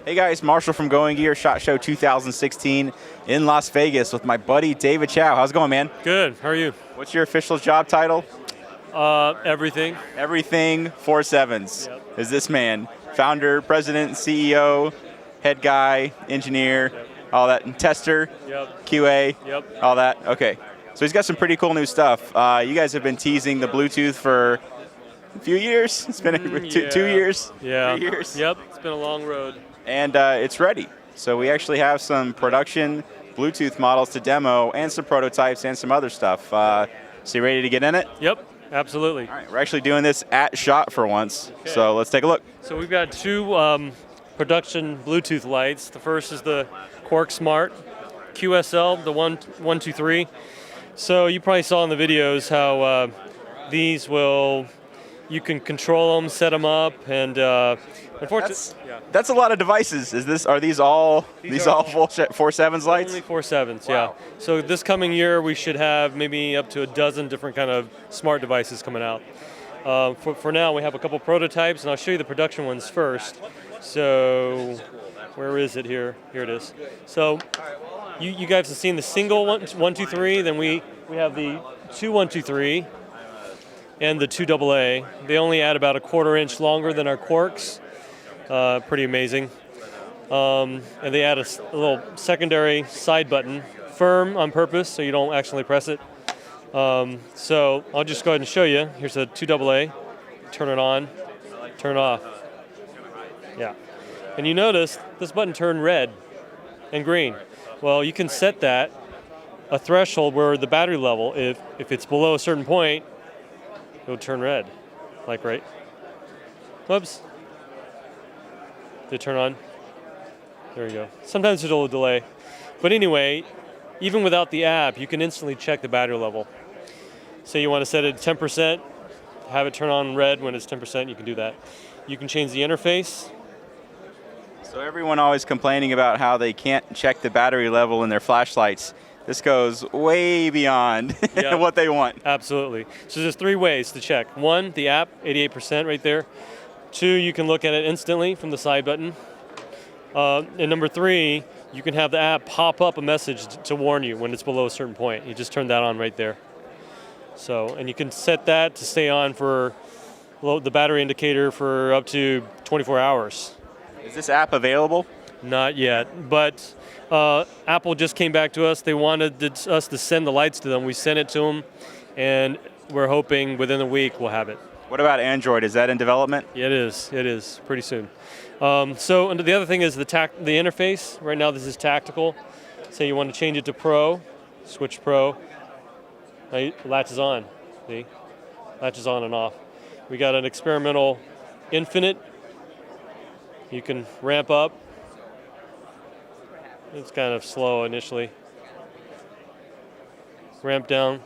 Hey guys, Marshall from Going Gear, SHOT Show 2016 in Las Vegas with my buddy David Chow. How's it going, man? Good, how are you? What's your official job title? Everything. Everything FOURSEVENS. Yep. Is this man. Founder, president, CEO, head guy, engineer, all that, and tester, QA, all that. Okay. So he's got some pretty cool new stuff. You guys have been teasing the Bluetooth for a few years. It's been 2 years, 3 years. Yep, it's been a long road. And it's ready. So we actually have some production Bluetooth models to demo and some prototypes and some other stuff. So you ready to get in it? Yep, absolutely. All right, we're actually doing this at SHOT for once. Okay. So let's take a look. So we've got two production Bluetooth lights. The first is the Quark Smart QSL, the 123. So you probably saw in the videos how these will, you can control them, set them up, and unfortunately, that's a lot of devices. Are these all full FOURSEVENS lights? Only FOURSEVENS, wow. Yeah. So this coming year we should have maybe up to a dozen different kind of smart devices coming out. For now we have a couple prototypes, and I'll show you the production ones first. So where is it here? Here it is. So you guys have seen the single 123, then we have the 2123 and the 2AA. They only add about a 1/4 inch longer than our Quarks. Pretty amazing. And they add a little secondary side button, firm on purpose so you don't accidentally press it. So I'll just go ahead and show you. Here's a 2AA. Turn it on, turn it off. Yeah. And you notice this button turned red and green. Well, you can set that a threshold where the battery level, if it's below a certain point, it'll turn red, like right. Whoops. Did it turn on? There we go. Sometimes there's a little delay. But anyway, even without the app, you can instantly check the battery level. Say you want to set it to 10%, have it turn on red when it's 10%, you can do that. You can change the interface. So everyone always complaining about how they can't check the battery level in their flashlights. This goes way beyond what they want. Absolutely. So there's 3 ways to check. 1, the app, 88% right there. 2, you can look at it instantly from the side button. And number 3, you can have the app pop up a message to warn you when it's below a certain point. You just turn that on right there. So, and you can set that to stay on for the battery indicator for up to 24 hours. Is this app available? Not yet, but Apple just came back to us. They wanted us to send the lights to them. We sent it to them, and we're hoping within a week we'll have it. What about Android? Is that in development? It is, pretty soon. So the other thing is the interface. Right now this is tactical. Say you want to change it to Pro, switch Pro. It latches on, see? Latches on and off. We got an experimental infinite. You can ramp up. It's kind of slow initially. Ramp down.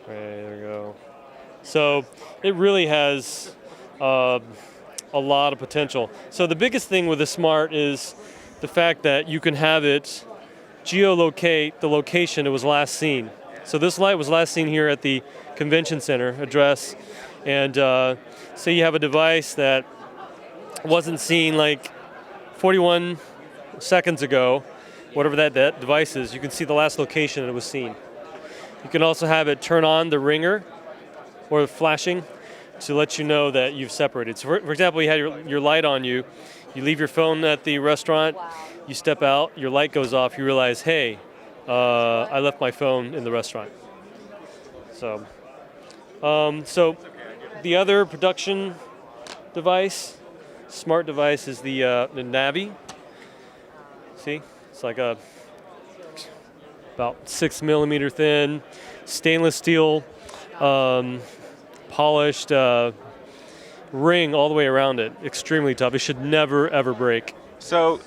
Right, there we go. So it really has a lot of potential. So the biggest thing with the Smart is the fact that you can have it geolocate the location it was last seen. So this light was last seen here at the convention center address, and say you have a device that wasn't seen like 41 seconds ago, whatever that device is, you can see the last location it was seen. You can also have it turn on the ringer or flashing to let you know that you've separated. So for example, you had your light on you, you leave your phone at the restaurant, you step out, your light goes off, you realize, hey, I left my phone in the restaurant. So, so the other production device, smart device, is the Navi. See, it's like a about 6 millimeter thin, stainless steel, polished ring all the way around it. Extremely tough. It should never ever break. So,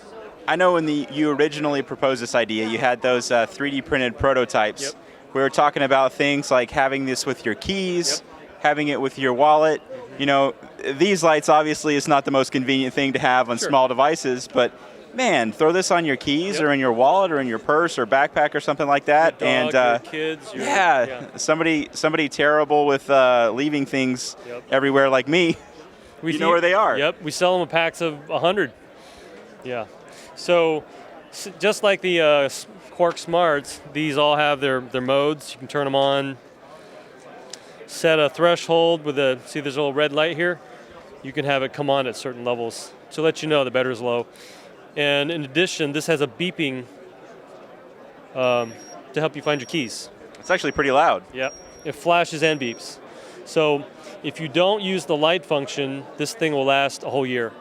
I know when you originally proposed this idea, you had those 3D printed prototypes. Yep. We were talking about things like having this with your keys, having it with your wallet. You know, these lights obviously is not the most convenient thing to have on small devices, but man, throw this on your keys or in your wallet or in your purse or backpack or something like that. Your dog, your kids. Somebody terrible with leaving things everywhere like me. You know where they are. Yep, we sell them in packs of 100. Yeah. So just like the Quark Smarts, these all have their modes. You can turn them on, set a threshold with see there's a little red light here. You can have it come on at certain levels to let you know the battery's low. And in addition, this has a beeping to help you find your keys. It's actually pretty loud. Yep. It flashes and beeps. So if you don't use the light function, this thing will last a whole year.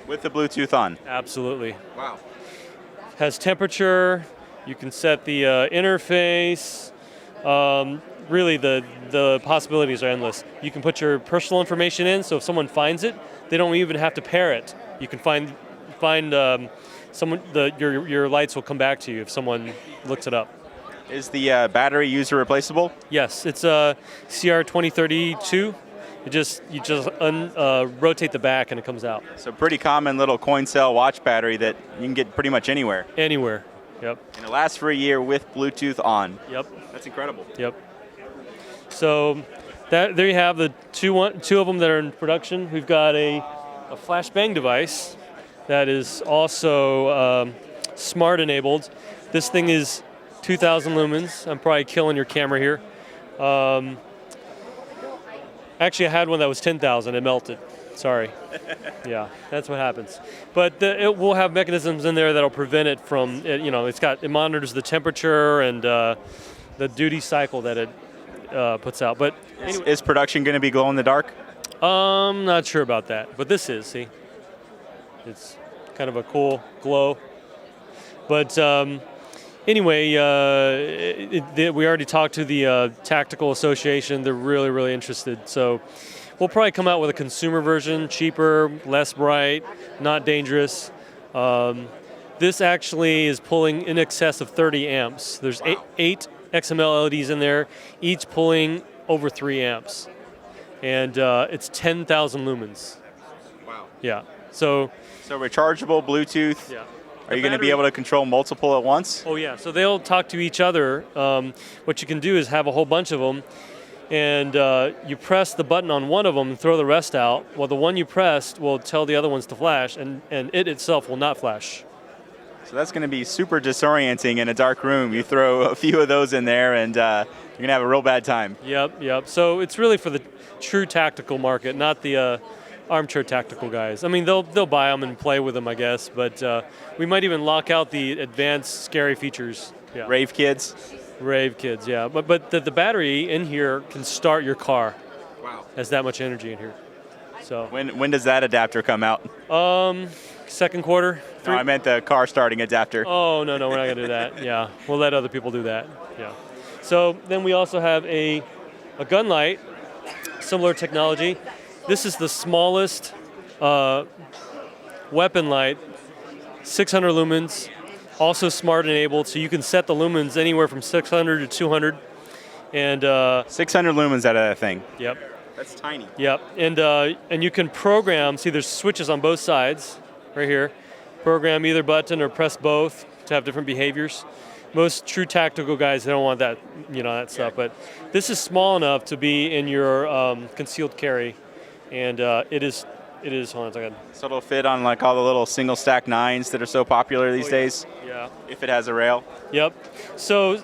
With the Bluetooth on? Absolutely. Wow. Has temperature. You can set the interface. Really, the possibilities are endless. You can put your personal information in, so if someone finds it, they don't even have to pair it. You can find someone. Your lights will come back to you if someone looks it up. Is the battery user replaceable? Yes, it's a CR2032. You just rotate the back and it comes out. So pretty common little coin cell watch battery that you can get pretty much anywhere. Anywhere. Yep. And it lasts for a year with Bluetooth on. Yep. That's incredible. Yep. So there you have the two of them that are in production. We've got a Flashbang Device that is also smart enabled. This thing is 2,000 lumens. I'm probably killing your camera here. Actually, I had one that was 10,000. It melted. Sorry. Yeah, that's what happens. But it will have mechanisms in there that'll prevent it from. It monitors the temperature and the duty cycle that it puts out. But anyway, is production going to be glow in the dark? Not sure about that. But this is. See, it's kind of a cool glow. But anyway, we already talked to the Tactical Association. They're really, really interested. So we'll probably come out with a consumer version, cheaper, less bright, not dangerous. This actually is pulling in excess of 30 amps. There's eight XML LEDs in there, each pulling over 3 amps. And it's 10,000 lumens. Wow. Yeah. So rechargeable, Bluetooth. Yeah. Are you going to be able to control multiple at once? Oh yeah, so they'll talk to each other. What you can do is have a whole bunch of them, and you press the button on one of them and throw the rest out. Well, the one you pressed will tell the other ones to flash, and it itself will not flash. So that's going to be super disorienting in a dark room. You throw a few of those in there, and you're going to have a real bad time. Yep. So it's really for the true tactical market, not the armchair tactical guys. I mean, they'll buy them and play with them, I guess, but we might even lock out the advanced scary features. Yeah. Rave kids, yeah. But the battery in here can start your car. Wow. Has that much energy in here. So when does that adapter come out? Second quarter. No, I meant the car starting adapter. Oh no, we're not gonna do that. Yeah, we'll let other people do that. Yeah. So then we also have a gun light, similar technology. This is the smallest weapon light, 600 lumens, also smart enabled, so you can set the lumens anywhere from 600 to 200. And 600 lumens out of that thing. Yep. That's tiny. Yep. And you can program. See, there's switches on both sides, right here. Program either button or press both to have different behaviors. Most true tactical guys, they don't want that, that stuff. But this is small enough to be in your concealed carry. And it is. Hold on a second. So it'll fit on like all the little single stack 9s that are so popular these days. Yeah. If it has a rail. Yep. So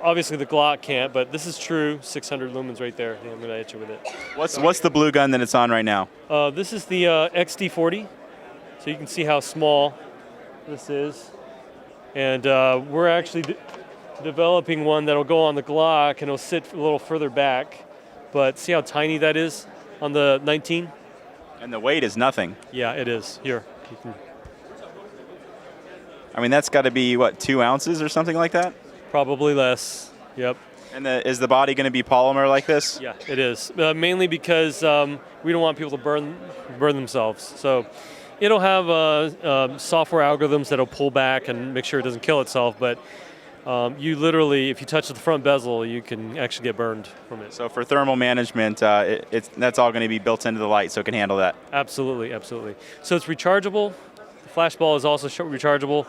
obviously the Glock can't, but this is true 600 lumens right there. I'm gonna hit you with it. What's the blue gun that it's on right now? This is the XD40. So you can see how small this is, and we're actually developing one that'll go on the Glock and it'll sit a little further back. But see how tiny that is on the 19? And the weight is nothing. Yeah, it is. Here. You can. I mean, that's got to be, 2 ounces or something like that? Probably less. Yep. And is the body going to be polymer like this? Yeah, it is. Mainly because we don't want people to burn themselves. So it'll have software algorithms that'll pull back and make sure it doesn't kill itself. But you literally, if you touch the front bezel, you can actually get burned from it. So for thermal management, that's all going to be built into the light, so it can handle that. Absolutely. So it's rechargeable. The flash ball is also rechargeable.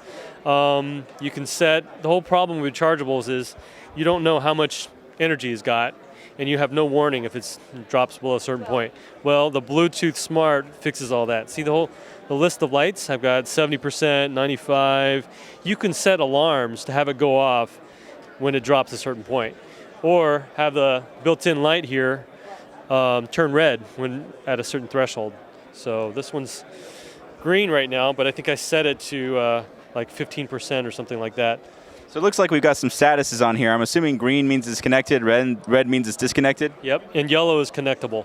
You can set, the whole problem with rechargeables is you don't know how much energy it's got, and you have no warning if it drops below a certain point. Well, the Bluetooth Smart fixes all that. See the list of lights? I've got 70%, 95. You can set alarms to have it go off when it drops a certain point, or have the built-in light here turn red when at a certain threshold. So this one's green right now, but I think I set it to like 15% or something like that. So it looks like we've got some statuses on here. I'm assuming green means it's connected, red means it's disconnected? Yep, and yellow is connectable.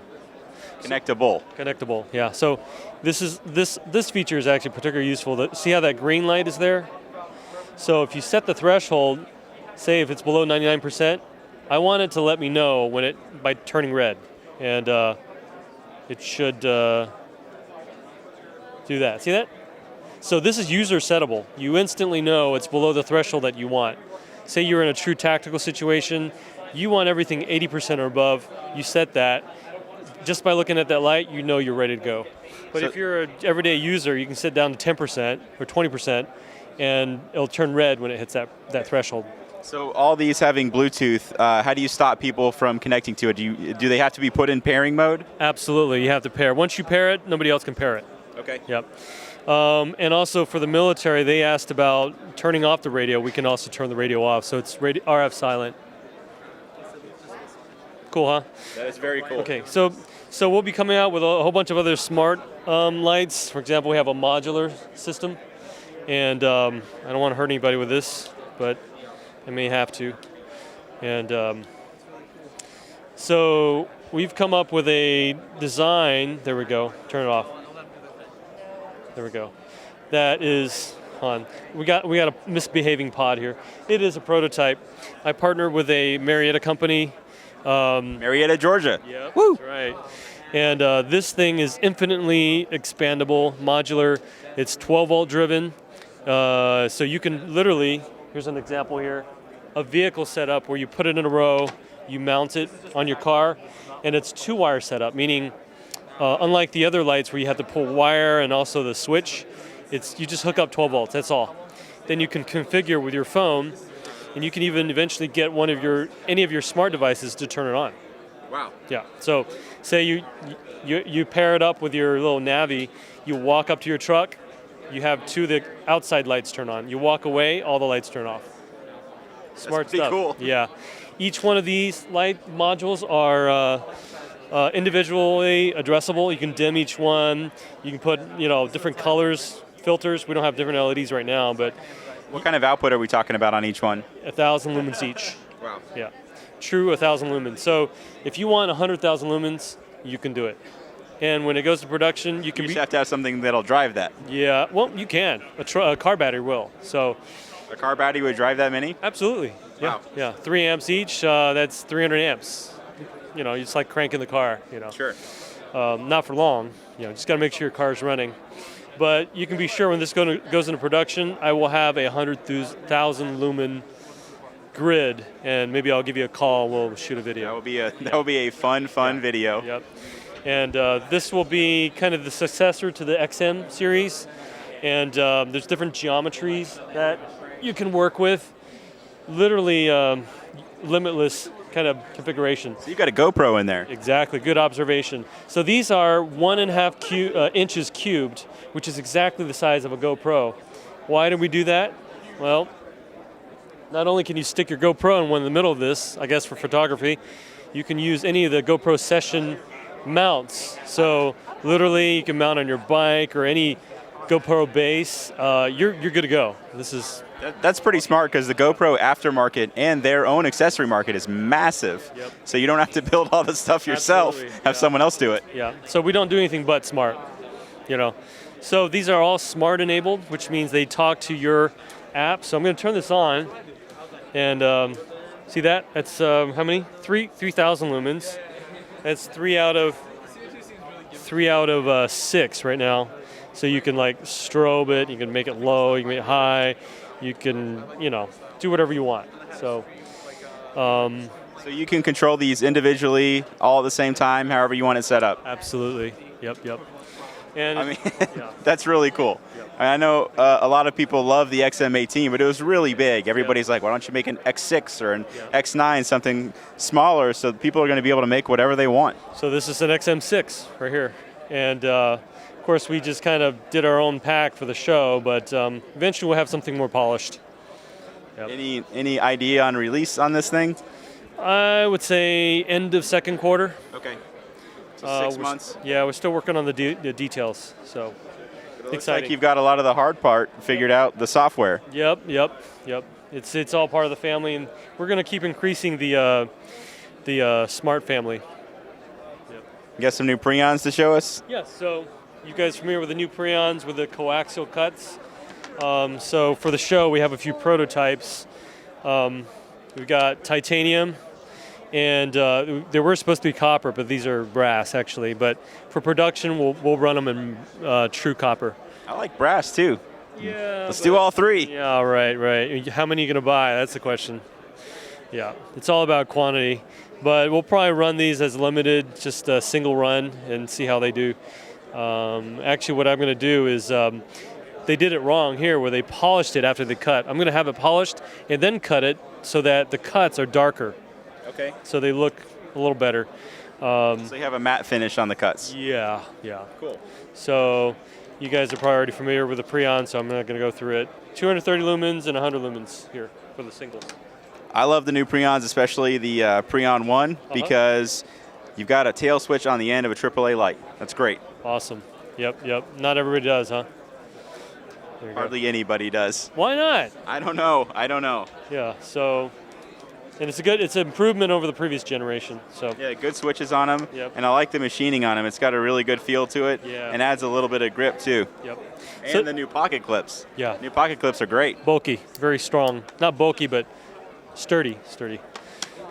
Connectable. Connectable, yeah. So this feature is actually particularly useful. See how that green light is there? So if you set the threshold, say if it's below 99%, I want it to let me know when by turning red. And it should do that. See that? So this is user settable. You instantly know it's below the threshold that you want. Say you're in a true tactical situation, you want everything 80% or above, you set that. Just by looking at that light, you know you're ready to go. But if you're an everyday user, you can set down to 10% or 20%, and it'll turn red when it hits that threshold. So all these having Bluetooth, how do you stop people from connecting to it? Do they have to be put in pairing mode? Absolutely, you have to pair. Once you pair it, nobody else can pair it. Okay. Yep. And also for the military, they asked about turning off the radio. We can also turn the radio off, so it's RF silent. Cool, huh? That is very cool. Okay, so we'll be coming out with a whole bunch of other smart lights. For example, we have a modular system, and I don't want to hurt anybody with this, but I may have to. And so we've come up with a design. There we go. Turn it off. There we go. That is on. We got a Misbehaving Pod here. It is a prototype. I partnered with a Marietta company. Marietta, Georgia. Yep, Woo! that's right. And this thing is infinitely expandable, modular. It's 12-volt driven. So you can literally, here's an example here, a vehicle setup where you put it in a row, you mount it on your car, and it's 2-wire setup, meaning unlike the other lights where you have to pull wire and also the switch, you just hook up 12 volts, that's all. Then you can configure with your phone, and you can even eventually get any of your smart devices to turn it on. Wow. Yeah. So say you pair it up with your little Navi, you walk up to your truck, you have 2 of the outside lights turn on. You walk away, all the lights turn off. Smart stuff. Cool. Yeah. Each one of these light modules are individually addressable. You can dim each one. You can put different colors, filters. We don't have different LEDs right now, but what kind of output are we talking about on each one? 1,000 lumens each. Wow. Yeah. True 1,000 lumens. So if you want 100,000 lumens, you can do it. And when it goes to production, you just have to have something that'll drive that. Yeah. Well, you can. A car battery will. So. A car battery would drive that many? Absolutely. Yeah. Wow. Yeah. 3 amps each. That's 300 amps. It's like cranking the car. Sure. Not for long. Just got to make sure your car's running. But you can be sure when this goes into production, I will have a 100,000 lumen grid, and maybe I'll give you a call. We'll shoot a video. That will be a fun video. Yep. And this will be kind of the successor to the XM series. And there's different geometries that you can work with. Literally limitless kind of configuration. So you've got a GoPro in there. Exactly, good observation. So these are 1.5 inches cubed, which is exactly the size of a GoPro. Why did we do that? Well, not only can you stick your GoPro in the middle of this, I guess for photography, you can use any of the GoPro Session mounts. So literally you can mount on your bike or any GoPro base. You're good to go. That's pretty smart because the GoPro aftermarket and their own accessory market is massive. Yep. So you don't have to build all the stuff yourself. Absolutely. Have someone else do it. Yeah. So we don't do anything but smart. So these are all smart enabled, which means they talk to your app. So I'm going to turn this on, and see that? That's how many? 3,000 lumens. That's 3 out of 6 right now. So you can strobe it. You can make it low. You can make it high. You can do whatever you want. So you can control these individually all at the same time, however you want it set up. Absolutely. Yep. And I mean, yeah. that's really cool. Yep. I know a lot of people love the XM18, but it was really big. Everybody's like, why don't you make an X6 or an X9, something smaller, so people are going to be able to make whatever they want. So this is an XM6 right here. And of course, we just kind of did our own pack for the show, but eventually we'll have something more polished. Yep. Any idea on release on this thing? I would say end of second quarter. Okay. So 6 months. Yeah, we're still working on the details. So Looks exciting. like you've got a lot of the hard part figured out, the software. Yep. It's all part of the family, and we're going to keep increasing the smart family. You got some new Preons to show us? Yeah. So you guys familiar with the new Preons with the coaxial cuts? So for the show, we have a few prototypes. We've got titanium. And they were supposed to be copper, but these are brass, actually. But for production, we'll run them in true copper. I like brass, too. Yeah. Let's do all three. Yeah, right. How many are you going to buy? That's the question. Yeah, it's all about quantity. But we'll probably run these as limited, just a single run, and see how they do. Actually, what I'm going to do is they did it wrong here, where they polished it after the cut. I'm going to have it polished and then cut it so that the cuts are darker. Okay. So they look a little better. So you have a matte finish on the cuts. Yeah. Cool. So you guys are probably already familiar with the Preon, so I'm not going to go through it. 230 lumens and 100 lumens here for the singles. I love the new Preons, especially the Preon 1, because you've got a tail switch on the end of a AAA light. That's great. Awesome. Yep. Not everybody does, huh? Hardly anybody does. Why not? I don't know. Yeah, so... And it's an improvement over the previous generation. So yeah, good switches on them, Yep. And I like the machining on them. It's got a really good feel to it, and adds a little bit of grip too. Yep. And the new pocket clips. Yeah. New pocket clips are great. Bulky, very strong. Not bulky, but sturdy.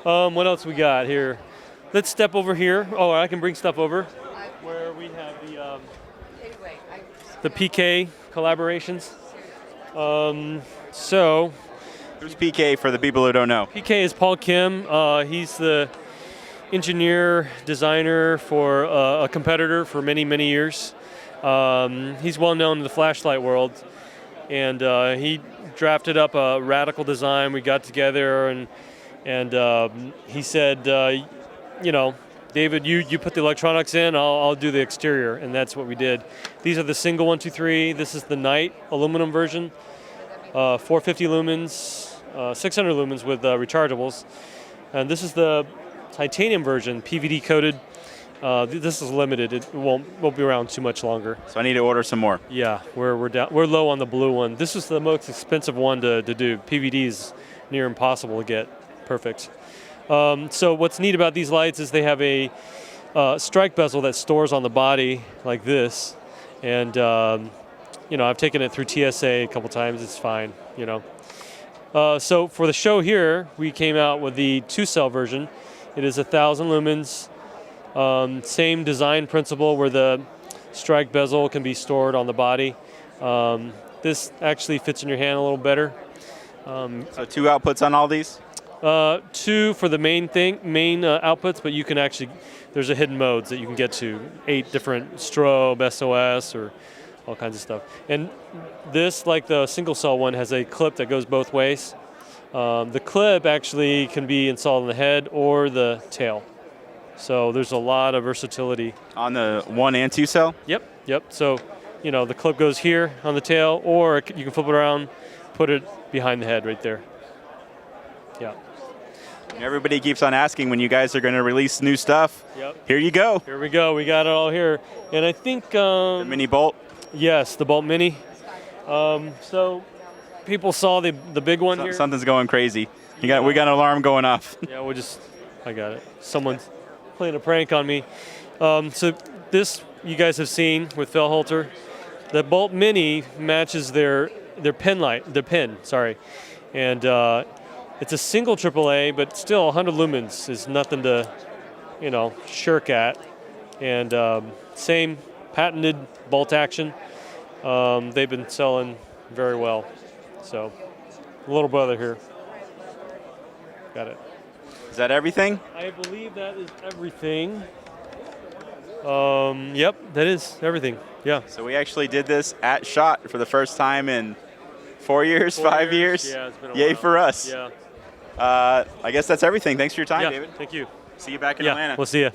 What else we got here? Let's step over here. Oh, I can bring stuff over. Where we have the PK collaborations. So. Who's PK for the people who don't know? PK is Paul Kim. He's the engineer, designer for a competitor for many, many years. He's well known in the flashlight world. And he drafted up a radical design. We got together and he said, David, you put the electronics in, I'll do the exterior. And that's what we did. These are the single 1, 2, 3. This is the night aluminum version. 450 lumens, 600 lumens with rechargeables. And this is the titanium version, PVD coated. This is limited. It won't be around too much longer. So I need to order some more. Yeah, we're down. We're low on the blue one. This is the most expensive one to do. PVD is near impossible to get perfect. So what's neat about these lights is they have a strike bezel that stores on the body like this. And I've taken it through TSA a couple times. It's fine, So for the show here, we came out with the 2-cell version. It is 1,000 lumens. Same design principle where the strike bezel can be stored on the body. This actually fits in your hand a little better. So 2 outputs on all these? 2 for the main outputs, but you can actually, there's a hidden modes that you can get to. 8 different strobe, SOS, or all kinds of stuff. And this, like the single cell one, has a clip that goes both ways. The clip actually can be installed on the head or the tail. So there's a lot of versatility. On the 1 and 2 cell? Yep. So, the clip goes here on the tail, or you can flip it around, put it behind the head right there. Yeah. Everybody keeps on asking when you guys are going to release new stuff. Yep. Here you go. Here we go. We got it all here. And I think... the mini bolt? Yes, the Bolt Mini. So people saw the big one here. Something's going crazy. We got an alarm going off. Yeah, I got it. Someone's playing a prank on me. So this you guys have seen with Fellholter. The Bolt Mini matches their pin sorry. And it's a single AAA, but still 100 lumens is nothing to, shirk at. And same patented bolt action. They've been selling very well. So, little brother here. Got it. Is that everything? I believe that is everything. Yep, that is everything. Yeah. So we actually did this at SHOT for the first time in 4 years, 5 years. Yeah, it's been a Yay while. for us. Yeah. I guess that's everything. Thanks for your time, Yeah, David. thank you. See you back in Yeah, Atlanta. we'll see you.